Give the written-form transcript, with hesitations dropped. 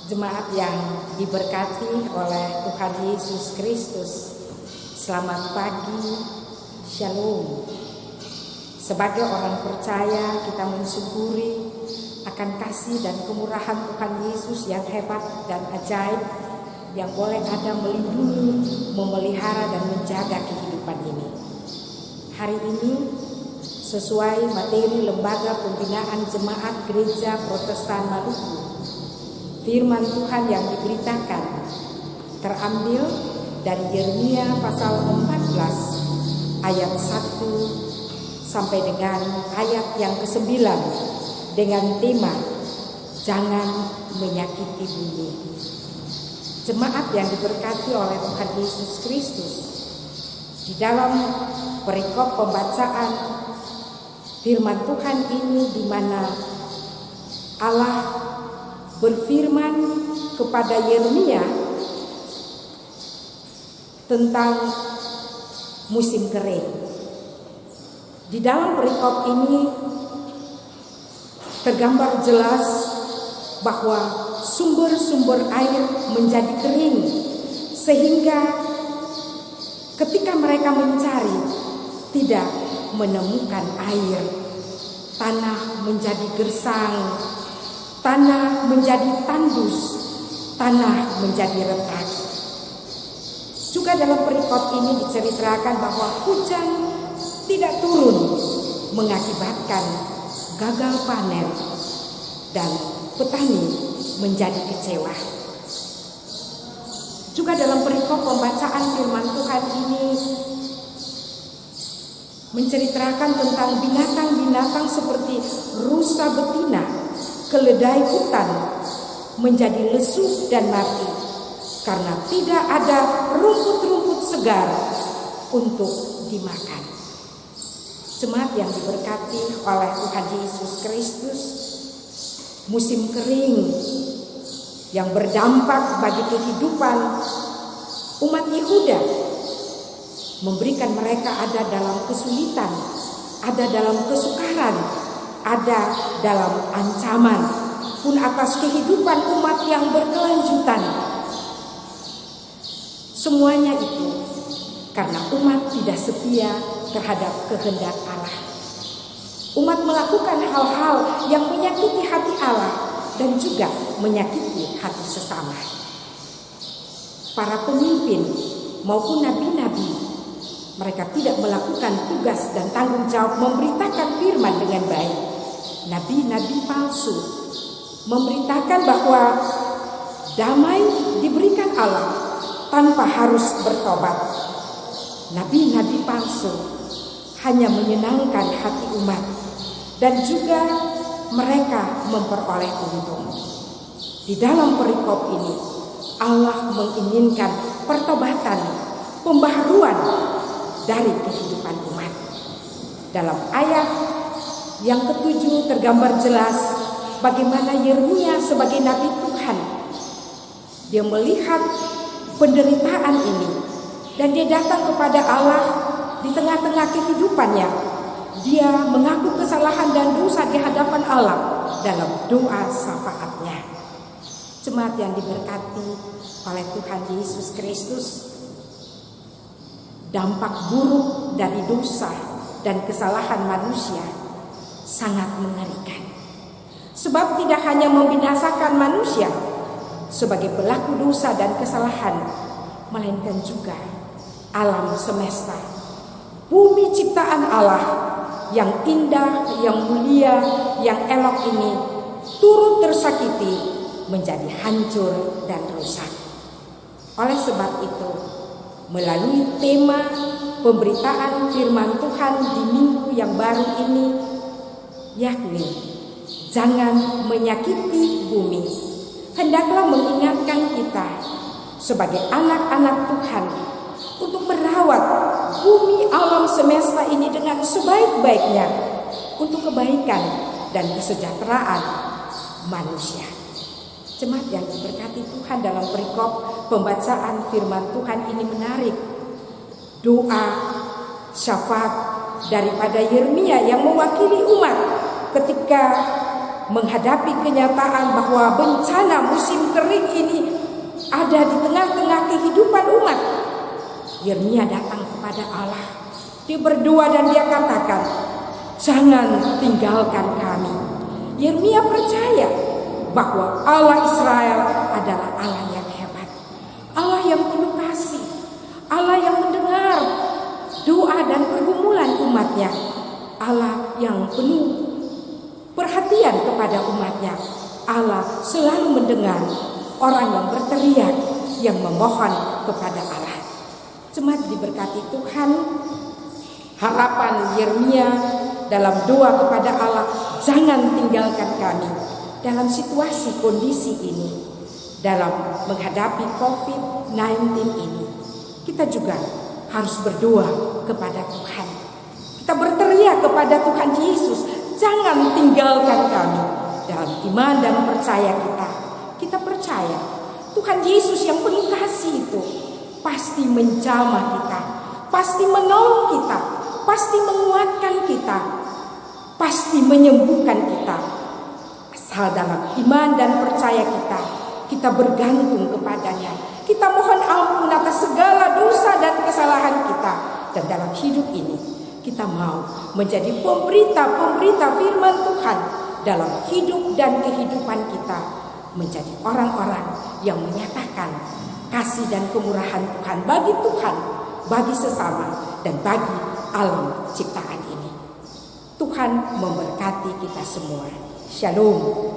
Jemaat yang diberkati oleh Tuhan Yesus Kristus, selamat pagi, Shalom. Sebagai orang percaya, kita mensyukuri akan kasih dan kemurahan Tuhan Yesus yang hebat dan ajaib, yang boleh ada melindungi, memelihara dan menjaga kehidupan ini. Hari ini sesuai materi Lembaga Pembinaan Jemaat Gereja Protestan Maluku, firman Tuhan yang diberitakan terambil dari Yeremia pasal 14 ayat 1 sampai dengan ayat yang ke-9 dengan tema jangan menyakiti bumi. Jemaat yang diberkati oleh Tuhan Yesus Kristus, di dalam perikop pembacaan firman Tuhan ini, di mana Allah berfirman kepada Yeremia tentang musim kering. Di dalam perikop ini tergambar jelas bahwa sumber-sumber air menjadi kering, sehingga ketika mereka mencari tidak menemukan air. Tanah menjadi gersang, tanah menjadi tandus, tanah menjadi retak. Juga dalam perikop ini diceritakan bahwa hujan tidak turun, mengakibatkan gagal panen dan petani menjadi kecewa. Juga dalam perikop pembacaan firman Tuhan ini menceritakan tentang binatang-binatang seperti rusa betina, keledai hutan menjadi lesu dan mati karena tidak ada rumput-rumput segar untuk dimakan. Jemaat yang diberkati oleh Tuhan Yesus Kristus, musim kering yang berdampak bagi kehidupan umat Yehuda, memberikan mereka ada dalam kesulitan, ada dalam kesukaran, ada dalam ancaman pun atas kehidupan umat yang berkelanjutan. Semuanya itu karena umat tidak setia terhadap kehendak Allah. Umat melakukan hal-hal yang menyakiti hati Allah dan juga menyakiti hati sesama. Para pemimpin maupun nabi-nabi, mereka tidak melakukan tugas dan tanggung jawab memberitakan firman dengan baik. Nabi-nabi palsu memberitakan bahwa damai diberikan Allah tanpa harus bertobat. Nabi-nabi palsu hanya menyenangkan hati umat dan juga mereka memperoleh untung. Di dalam perikop ini Allah menginginkan pertobatan, pembaharuan dari kehidupan umat. Dalam ayat yang ke-7 tergambar jelas bagaimana Yeremia sebagai nabi Tuhan, dia melihat penderitaan ini dan dia datang kepada Allah di tengah-tengah kehidupannya. Dia mengaku kesalahan dan dosa di hadapan Allah dalam doa syafaatnya. Jemaat yang diberkati oleh Tuhan Yesus Kristus, dampak buruk dari dosa dan kesalahan manusia sangat mengerikan. Sebab tidak hanya membinasakan manusia sebagai pelaku dosa dan kesalahan, melainkan juga alam semesta, bumi ciptaan Allah yang indah, yang mulia, yang elok ini turut tersakiti, menjadi hancur dan rusak. Oleh sebab itu, melalui tema pemberitaan firman Tuhan di minggu yang baru ini, yakni jangan menyakiti bumi, hendaklah mengingatkan kita sebagai anak-anak Tuhan untuk merawat bumi alam semesta ini dengan sebaik-baiknya untuk kebaikan dan kesejahteraan manusia. Jemaat yang diberkati Tuhan, dalam perikop pembacaan firman Tuhan ini menarik doa syafaat daripada Yeremia yang mewakili umat ketika menghadapi kenyataan bahwa bencana musim kering ini ada di tengah-tengah kehidupan umat, Yeremia datang kepada Allah. Dia berdoa dan dia katakan, "Jangan tinggalkan kami." Yeremia percaya bahwa Allah Israel adalah Allah yang hebat, Allah yang penuh kasih, Allah yang mendengar doa dan pergumulan umatnya, Allah yang penuh perhatian kepada umatnya. Allah selalu mendengar orang yang berteriak, yang memohon kepada Allah. Jemaat diberkati Tuhan, harapan Yeremia dalam doa kepada Allah, "Jangan tinggalkan kami." Dalam situasi kondisi ini, dalam menghadapi COVID-19 ini, kita juga harus berdoa kepada Tuhan. Kita berteriak kepada Tuhan Yesus, "Jangan tinggalkan kami." Dalam iman dan percaya kita percaya Tuhan Yesus yang penuh kasih itu pasti menjamah kita, pasti menolong kita, pasti menguatkan kita, pasti menyembuhkan kita. Asal dalam iman dan percaya kita bergantung kepadanya. Kita mohon ampun atas segala dosa dan kesalahan kita. Dan dalam hidup ini kita mau menjadi pemberita firman Tuhan dalam hidup dan kehidupan kita, menjadi orang-orang yang menyatakan kasih dan kemurahan Tuhan bagi Tuhan, bagi sesama, dan bagi alam ciptaan ini. Tuhan memberkati kita semua. Shalom.